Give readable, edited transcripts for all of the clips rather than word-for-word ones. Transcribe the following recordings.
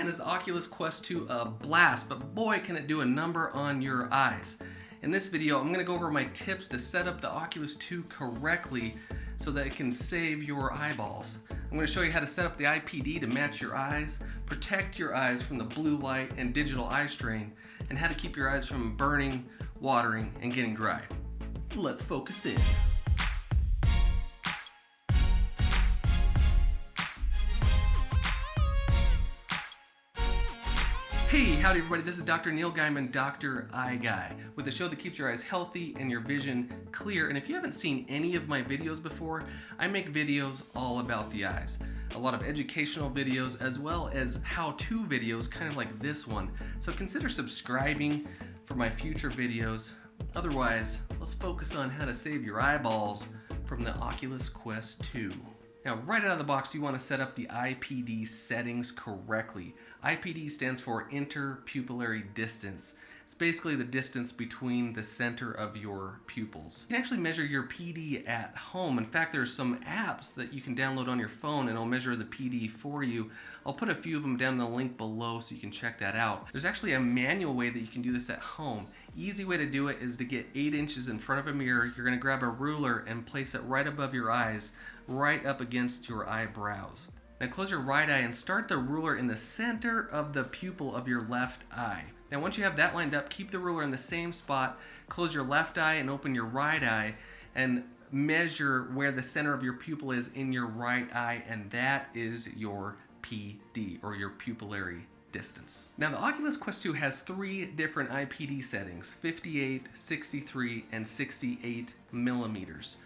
Man, is the Oculus Quest 2 a blast, but boy can it do a number on your eyes. In this video, I'm going to go over my tips to set up the Oculus 2 correctly so that it can save your eyeballs. I'm going to show you how to set up the IPD to match your eyes, protect your eyes from the blue light and digital eye strain, and how to keep your eyes from burning, watering, and getting dry. Let's focus in. Hey, howdy everybody, this is Dr. Neil Gaiman, Dr. EyeGuy, with a show that keeps your eyes healthy and your vision clear. And if you haven't seen any of my videos before, I make videos all about the eyes. A lot of educational videos as well as how-to videos, kind of like this one. So consider subscribing for my future videos. Otherwise, let's focus on how to save your eyeballs from the Oculus Quest 2. Now, right out of the box, you want to set up the IPD settings correctly. IPD stands for interpupillary distance. It's basically the distance between the center of your pupils. You can actually measure your PD at home. In fact, there's some apps that you can download on your phone and it'll measure the PD for you. I'll put a few of them down in the link below so you can check that out. There's actually a manual way that you can do this at home. Easy way to do it is to get 8 inches in front of a mirror. You're going to grab a ruler and place it right above your eyes, right up against your eyebrows. Now close your right eye and start the ruler in the center of the pupil of your left eye. Now once you have that lined up, keep the ruler in the same spot, close your left eye and open your right eye and measure where the center of your pupil is in your right eye, and that is your PD, or your pupillary distance. Now the Oculus Quest 2 has 3 different IPD settings: 58, 63, and 68 millimeters.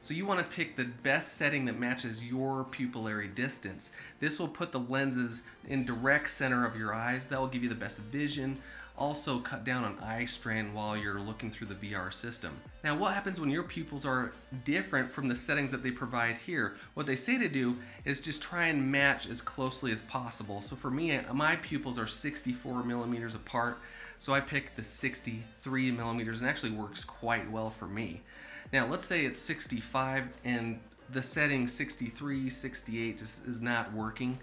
So you want to pick the best setting that matches your pupillary distance. This will put the lenses in direct center of your eyes. That will give you the best vision. Also cut down on eye strain while you're looking through the VR system. Now what happens when your pupils are different from the settings that they provide here? What they say to do is just try and match as closely as possible. So for me, my pupils are 64 millimeters apart. So I picked the 63 millimeters and it actually works quite well for me. Now let's say it's 65 and the setting 63, 68 just is not working.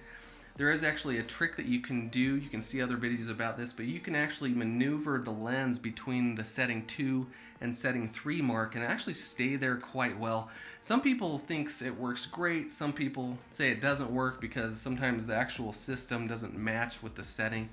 There is actually a trick that you can do. You can see other videos about this, but you can actually maneuver the lens between the setting 2 and setting 3 mark and actually stay there quite well. Some people think it works great. Some people say it doesn't work because sometimes the actual system doesn't match with the setting.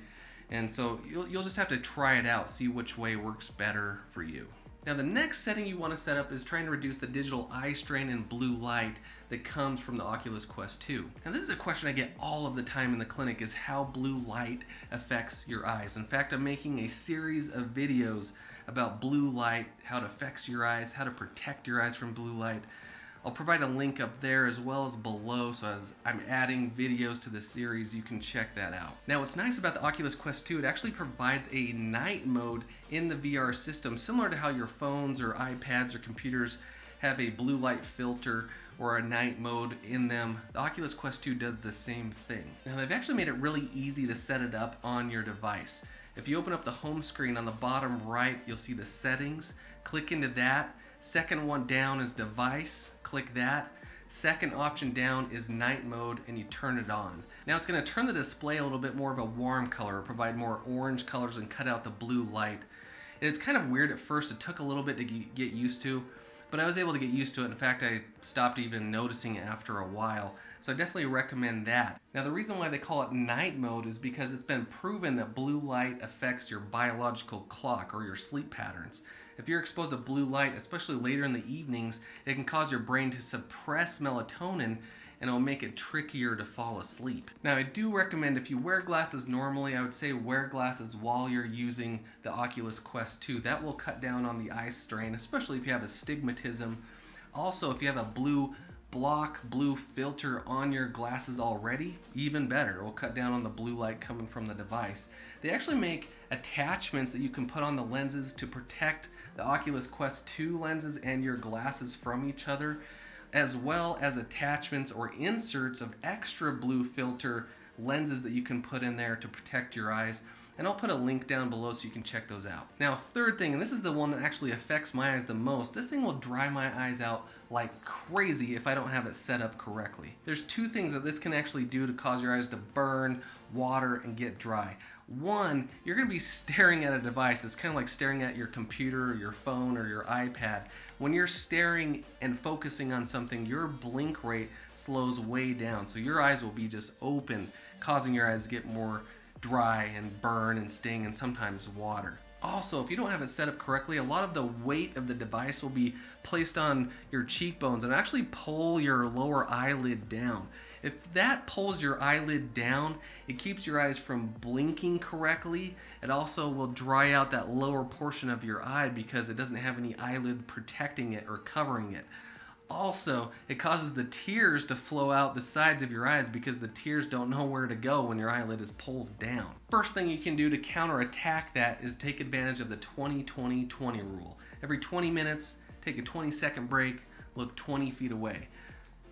And so you'll just have to try it out, see which way works better for you. Now the next setting you want to set up is trying to reduce the digital eye strain and blue light that comes from the Oculus Quest 2. Now this is a question I get all of the time in the clinic, is how blue light affects your eyes. In fact, I'm making a series of videos about blue light, how it affects your eyes, how to protect your eyes from blue light. I'll provide a link up there as well as below, so as I'm adding videos to the series, you can check that out. Now what's nice about the Oculus Quest 2, it actually provides a night mode in the VR system, similar to how your phones or iPads or computers have a blue light filter or a night mode in them. The Oculus Quest 2 does the same thing. Now they've actually made it really easy to set it up on your device. If you open up the home screen on the bottom right, you'll see the settings. Click into that. Second one down is device, click that. Second option down is night mode and you turn it on. Now it's going to turn the display a little bit more of a warm color, provide more orange colors and cut out the blue light. It's kind of weird at first, it took a little bit to get used to, but I was able to get used to it. In fact, I stopped even noticing it after a while. So I definitely recommend that. Now the reason why they call it night mode is because it's been proven that blue light affects your biological clock or your sleep patterns. If you're exposed to blue light, especially later in the evenings, it can cause your brain to suppress melatonin and it'll make it trickier to fall asleep. Now I do recommend, if you wear glasses normally, I would say wear glasses while you're using the Oculus Quest 2. That will cut down on the eye strain, especially if you have astigmatism. Also, if you have a blue filter on your glasses already, even better. It will cut down on the blue light coming from the device. They actually make attachments that you can put on the lenses to protect the Oculus Quest 2 lenses and your glasses from each other, as well as attachments or inserts of extra blue filter lenses that you can put in there to protect your eyes. And I'll put a link down below so you can check those out. Now, third thing, and this is the one that actually affects my eyes the most, this thing will dry my eyes out like crazy if I don't have it set up correctly. There's 2 things that this can actually do to cause your eyes to burn water, and get dry. One, you're going to be staring at a device. It's kind of like staring at your computer or your phone or your iPad. When you're staring and focusing on something, your blink rate slows way down. So your eyes will be just open, causing your eyes to get more dry and burn and sting and sometimes water. Also, if you don't have it set up correctly, a lot of the weight of the device will be placed on your cheekbones and actually pull your lower eyelid down. If that pulls your eyelid down, it keeps your eyes from blinking correctly. It also will dry out that lower portion of your eye because it doesn't have any eyelid protecting it or covering it. Also, it causes the tears to flow out the sides of your eyes because the tears don't know where to go when your eyelid is pulled down. First thing you can do to counterattack that is take advantage of the 20-20-20 rule. Every 20 minutes, take a 20-second break, look 20 feet away.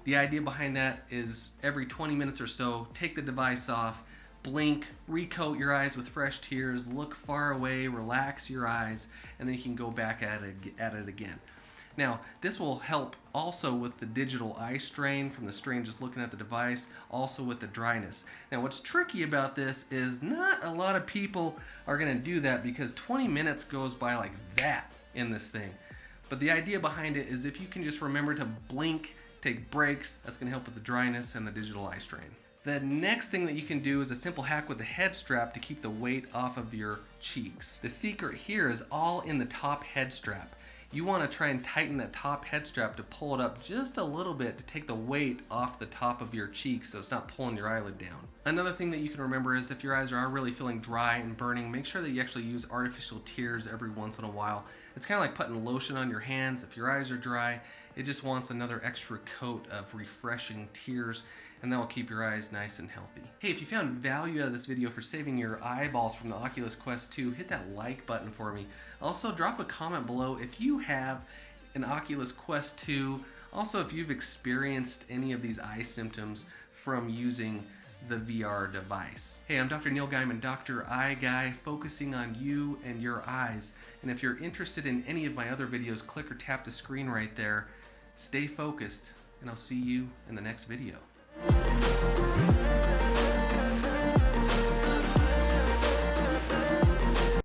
The idea behind that is every 20 minutes or so, take the device off, blink, recoat your eyes with fresh tears, look far away, relax your eyes, and then you can go back at it again. Now, this will help also with the digital eye strain from the strain just looking at the device, also with the dryness. Now, what's tricky about this is not a lot of people are going to do that because 20 minutes goes by like that in this thing. But the idea behind it is if you can just remember to blink, take breaks, that's going to help with the dryness and the digital eye strain. The next thing that you can do is a simple hack with the head strap to keep the weight off of your cheeks. The secret here is all in the top head strap. You want to try and tighten that top head strap to pull it up just a little bit to take the weight off the top of your cheeks so it's not pulling your eyelid down. Another thing that you can remember is if your eyes are really feeling dry and burning, make sure that you actually use artificial tears every once in a while. It's kind of like putting lotion on your hands. If your eyes are dry, it just wants another extra coat of refreshing tears, and that will keep your eyes nice and healthy. Hey, if you found value out of this video for saving your eyeballs from the Oculus Quest 2, hit that like button for me. Also, drop a comment below if you have an Oculus Quest 2. Also, if you've experienced any of these eye symptoms from using the VR device. Hey, I'm Dr. Neil Gaiman, Dr. EyeGuy, focusing on you and your eyes. And if you're interested in any of my other videos, click or tap the screen right there. Stay focused, and I'll see you in the next video.